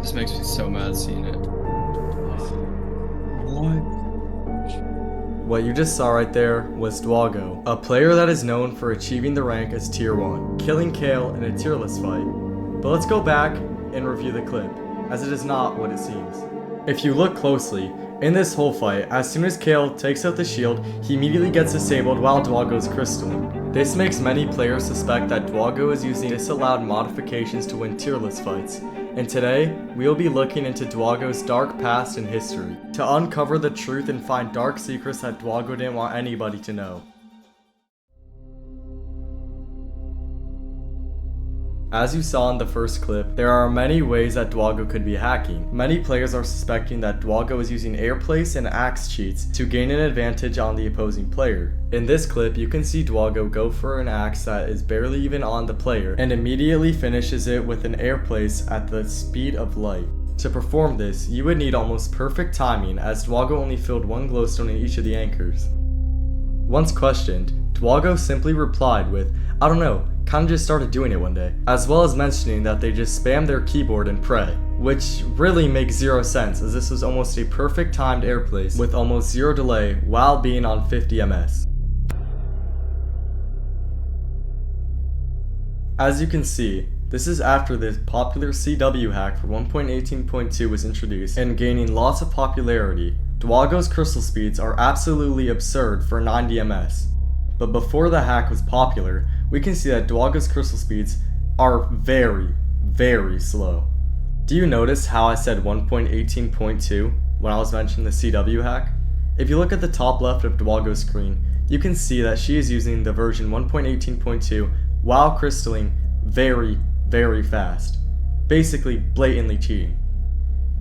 This makes me so mad seeing it. What you just saw right there was Dwggo, a player that is known for achieving the rank as tier 1, killing Kale in a tier list fight. But let's go back and review the clip, as it is not what it seems. If you look closely, in this whole fight, as soon as Kale takes out the shield, he immediately gets disabled while Dwggo's crystalling. This makes many players suspect that Dwggo is using disallowed modifications to win tier list fights. And today, we will be looking into Dwggo's dark past and history, to uncover the truth and find dark secrets that Dwggo didn't want anybody to know. As you saw in the first clip, there are many ways that Dwggo could be hacking. Many players are suspecting that Dwggo is using airplace and axe cheats to gain an advantage on the opposing player. In this clip, you can see Dwggo go for an axe that is barely even on the player and immediately finishes it with an airplace at the speed of light. To perform this, you would need almost perfect timing, as Dwggo only filled one glowstone in each of the anchors. Once questioned, Dwggo simply replied with, "I don't know, kinda just started doing it one day," as well as mentioning that they just spam their keyboard and pray, which really makes zero sense, as this was almost a perfect timed airplace with almost zero delay while being on 50 ms. As you can see, this is after the popular CW hack for 1.18.2 was introduced and gaining lots of popularity. Dwggo's crystal speeds are absolutely absurd for 90 ms. But before the hack was popular, we can see that Dwggo's crystal speeds are very, very slow. Do you notice how I said 1.18.2 when I was mentioning the CW hack? If you look at the top left of Dwggo's screen, you can see that she is using the version 1.18.2 while crystalling very, very fast. Basically, blatantly cheating.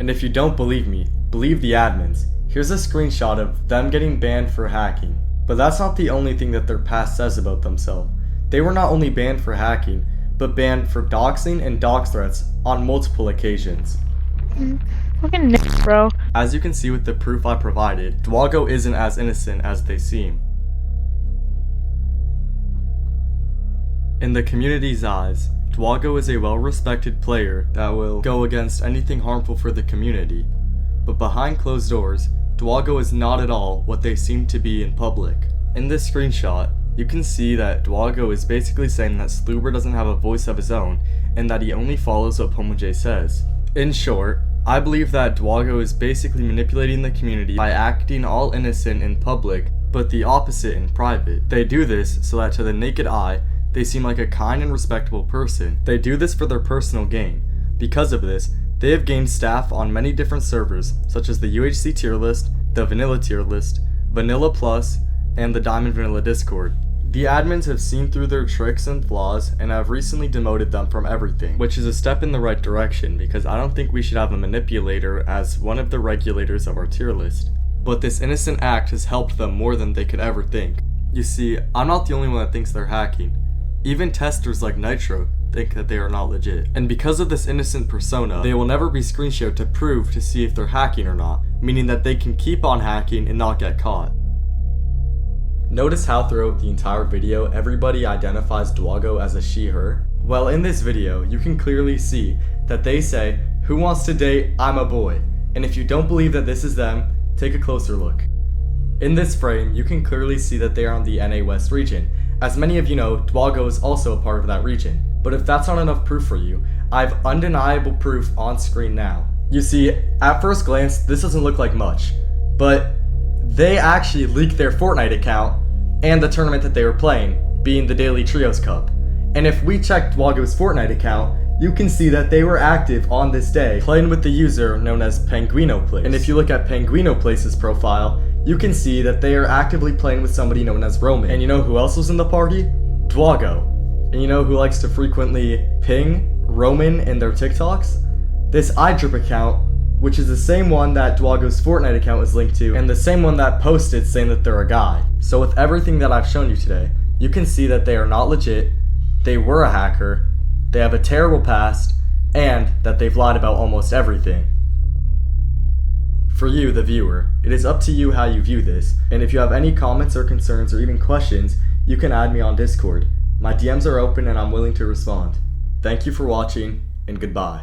And if you don't believe me, believe the admins. Here's a screenshot of them getting banned for hacking. But that's not the only thing that their past says about themselves. They were not only banned for hacking, but banned for doxing and dox threats on multiple occasions. Fucking bro. As you can see with the proof I provided, Dwggo isn't as innocent as they seem. In the community's eyes, Dwggo is a well-respected player that will go against anything harmful for the community. But behind closed doors, Dwggo is not at all what they seem to be in public. In this screenshot, you can see that Dwggo is basically saying that Sloober doesn't have a voice of his own, and that he only follows what Pomojay says. In short, I believe that Dwggo is basically manipulating the community by acting all innocent in public, but the opposite in private. They do this so that to the naked eye, they seem like a kind and respectable person. They do this for their personal gain. Because of this, they have gained staff on many different servers, such as the UHC tier list, the vanilla tier list, vanilla plus, and the diamond vanilla discord. The admins have seen through their tricks and flaws and have recently demoted them from everything, which is a step in the right direction, because I don't think we should have a manipulator as one of the regulators of our tier list. But this innocent act has helped them more than they could ever think. You see, I'm not the only one that thinks they're hacking. Even testers like Nitro think that they are not legit. And because of this innocent persona, they will never be screenshot to prove to see if they're hacking or not, meaning that they can keep on hacking and not get caught. Notice how throughout the entire video, everybody identifies Dwggo as a she/her? Well, in this video, you can clearly see that they say, "Who wants to date? I'm a boy." And if you don't believe that this is them, take a closer look. In this frame, you can clearly see that they are on the NA West region. As many of you know, Dwggo is also a part of that region. But if that's not enough proof for you, I have undeniable proof on screen now. You see, at first glance, this doesn't look like much, but they actually leaked their Fortnite account and the tournament that they were playing, being the Daily Trios Cup. And if we check Dwggo's Fortnite account, you can see that they were active on this day, playing with the user known as PenguinoPlace. And if you look at PenguinoPlace's profile, you can see that they are actively playing with somebody known as Roman. And you know who else was in the party? Dwggo. And you know who likes to frequently ping Roman in their TikToks? This iDrip account, which is the same one that Dwggo's Fortnite account is linked to, and the same one that posted saying that they're a guy. So with everything that I've shown you today, you can see that they are not legit, they were a hacker, they have a terrible past, and that they've lied about almost everything. For you, the viewer, it is up to you how you view this, and if you have any comments or concerns or even questions, you can add me on Discord. My DMs are open and I'm willing to respond. Thank you for watching, and goodbye.